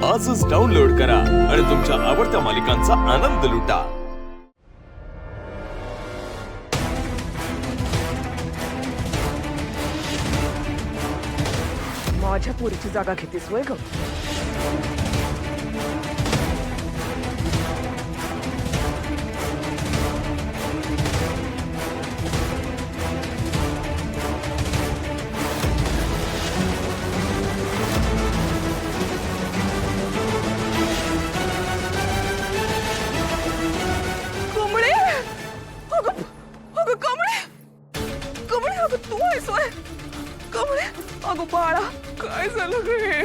आजच डाउनलोड करा आणि तुमच्या आवडत्या मालिकांचा आनंद लुटा। माझ्या पोरीची जागा घेतेस वय ग? कमळे, अगं अगं कमळे, कमळे अगं तू आहेस वय? कमळे अगं बाळा काय झालं ग हे?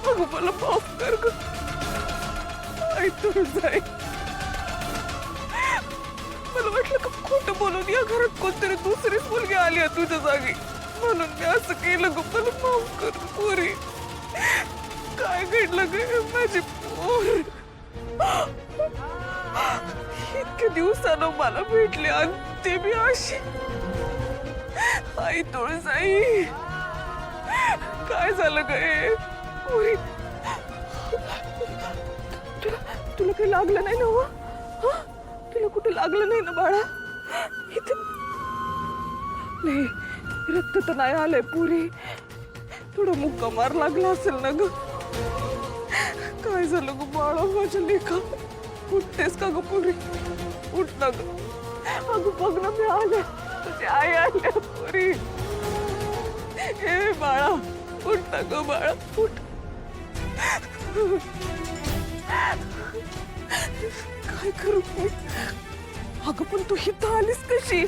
अगं मला माफ कर ग, आई तू जाई। मला वाटलं का खोटं बोलून या घरात कोणतरी दुसरीच मुलगी आली आहे तुझ्या जागी, म्हणून मी असं केलं ग। मला माफ कर पोरी, काय घडलं ग माझी पोर? इतक्या दिवसानं मला भेटले आणि ते बी अशी। आई तुळजाई काय झालं ग हे? पोरी तुला काही लागलं नाही ना? हो तुला कुठे लागलं नाही ना बाळा? इथे नाही रक्त तर नाही आलंय पोरी, थोडा मुक्का मार लागला असेल ना ग? काय झालं ग बाळा माझ्या लेखा? उठतेस का ग पोरी? उठ ना ग, अगं बघ ना मी आले, तुझी आई आल्या पोरी। ए बाळा उठ ना ग बाळा, उठ। काय करू अगं? पण तू इथं आलीस कशी?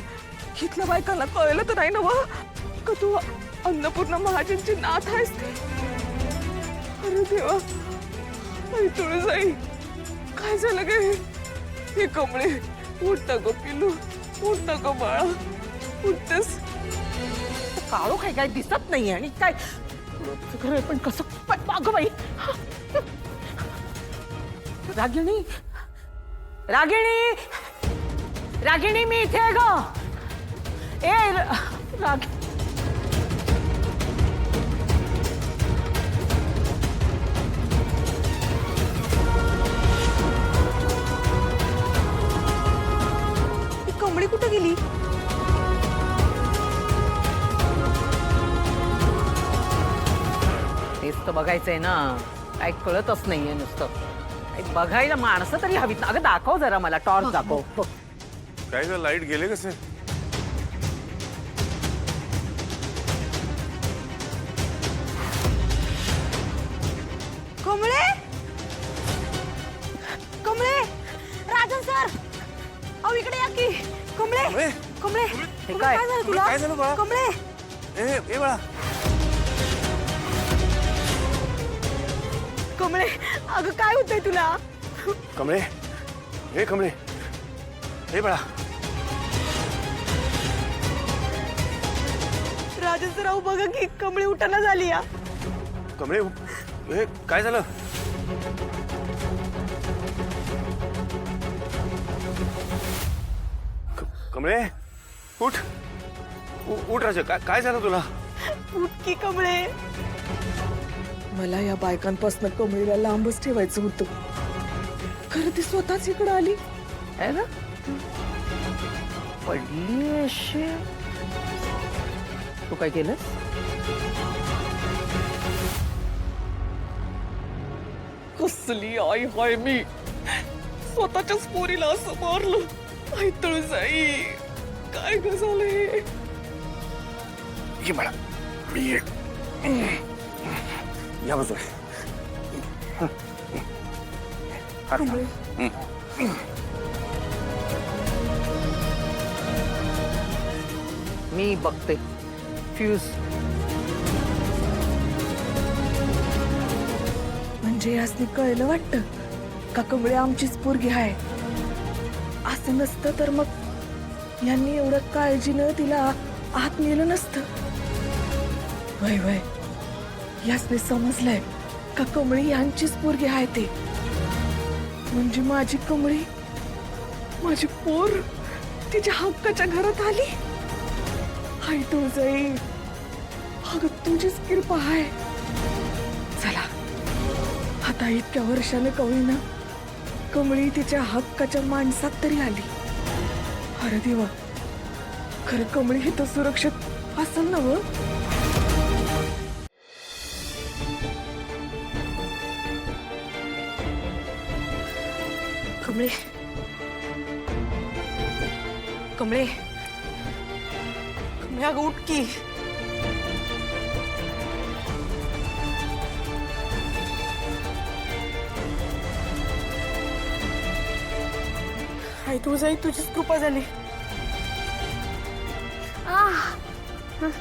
इथल्या बायकांना कळलं तर नाही ना वा का तू अन्नपूर्णा महाजनची नात आहेस ते? अरे देवा, आई तुळजाई काय झालं ग हे? कमळे उठ ना ग पिलू, उठ ना ग बाळा, उठतेस? काळो काय काय दिसत नाही आणि काय घर पण कसं अगं बाई? रागिणी, रागिणी, रागिणी मी इथे आहे ग। ए राग कमळी कुठं गेली? तेच तर बघायचंय ना, काय कळतच नाहीये नुसतं। बघायला माणसं तरी हवीत ना। अगं दाखव जरा मला, टॉर्च दाखव। काय ग लाईट गेले कसे? कमळे, कमळे, राजन सर अहो इकडे या की। कमळे, कमळे हे काय झालं तुला? काय झालं बाळा? कमळे ए बाळा, कमळे अगं काय होतंय तुला? कमळे, हे कमळे, हे बाळा। राजन सर अहो बघा की कमळे उठाना झाली या। कमळे हे काय झालं? कमळे उठ, उठ राजा, काय झालं तुला? उठ की कमळे। मला या बायकांपासून कमळीला लांबच ठेवायचं होतं, खरं ती स्वतःच इकडे आली आहे ना, पडली अशी। तू काय केलं? कसली आई हाय मी, स्वतःच्याच पोरीला असं मारलं। आई तुळजाई काय ग झालं हे? ये बाळा, ये या बाजू। मी बघते फ्यूज। म्हणजे यासनी कळलं वाटतं का कमळे आमचीच पोरगी आहे? असं नसतं तर मग यांनी एवढं काळजीनं तिला आत नेलं नसतं। वय वय यासने समजलंय का कमळी यांचीच पोरगी आहे ते। म्हणजे माझी कमळी, माझी पोर तिच्या हक्काच्या घरात आली। आई तुळजाई, अगं तुझीच कृपा आहे. चला आता इतक्या वर्षाने कवळीनं कमळी तिच्या हक्काच्या माणसात तरी आली. अरे देवा, खरं कमळी ही तर सुरक्षित असेल ना व? कमळे, कमळे, कमळे अगं उठ की. आई तुझं आई तुझीच कृपा झाली.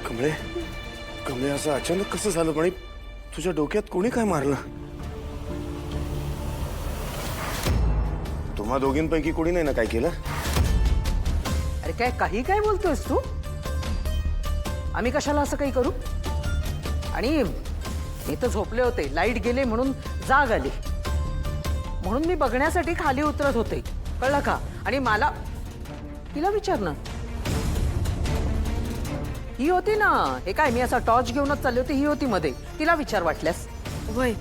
कमळे, कमळे असं अचानक कसं झालं? पण तुझ्या डोक्यात कोणी काय मारलं? तुम्हा दोघींपैकी कोणी नाही ना काय केलं? अरे काय काही काय बोलतोयस तू? आम्ही कशाला असं काही करू? आणि मी तर झोपले होते, लाईट गेले म्हणून जाग आली, म्हणून मी बघण्यासाठी खाली उतरत होते, कळलं का? आणि मला तिला विचार ना, ही होती ना, हे काय मी असा टॉर्च घेऊनच चालली होती, ही होती मध्ये, तिला विचार वाटल्यास. वय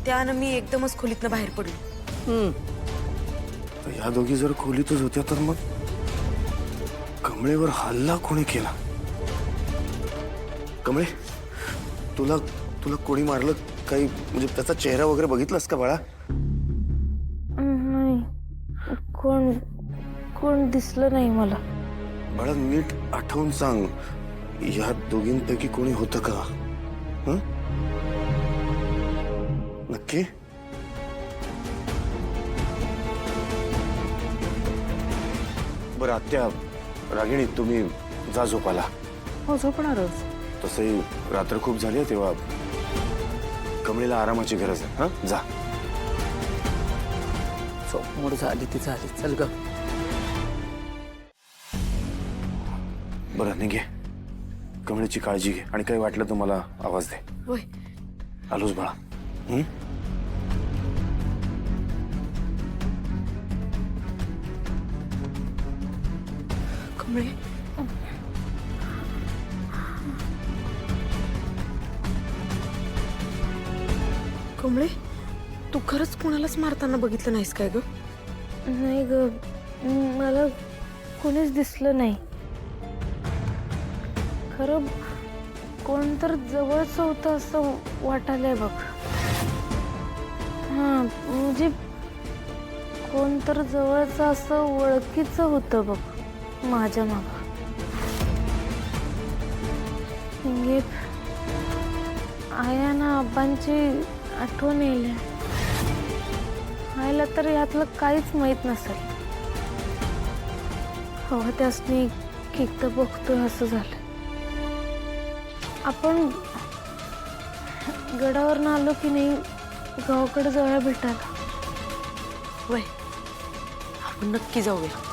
त्यानं मी एकदमच खोलीतनं बाहेर पडलो. या दोघी जर खोलीतच होत्या तर मग कमळेवर हल्ला कोणी केला? कमळे, तुला तुला कोणी मारलं काही? म्हणजे त्याचा चेहरा वगैरे बघितलास का बाळा? नाही, कोण कोण दिसलं नाही मला. बाळा नीट आठवून सांग, या दोघींपैकी कोणी होतं का? हं? नक्की? बरं आत्या, रागिणी तुम्ही जा झोपाला. हो झोपणारच. तसंही रात्र खूप झाली आहे, तेव्हा कमळीला आरामाची गरज आहे. हा जा. मोड झाली ती झाली, चल ग. बरं निघे, कमळीची काळजी घे आणि काही वाटलं तर मला आवाज दे. वय आलोच बाळा. हं? कमळे, कमळे तू खरंच कुणालाच मारताना बघितलं नाहीस काय ग? नाही ग, मला कोणीच दिसलं नाही. खरं कोण तर जवळचं होतं असं वाटायलंय बघ. हां म्हणजे कोण तर जवळचं असं ओळखीचं होतं बघ माझ्या मागं. आया ना आबांची आठवण येईल. आईला तर यातलं काहीच माहित नसेल. हवा त्यासनी किती बघतोय असं झालं. आपण गडावरनं आलो की नाही गावाकडे जाऊया भेटायला. वय आपण नक्की जाऊया.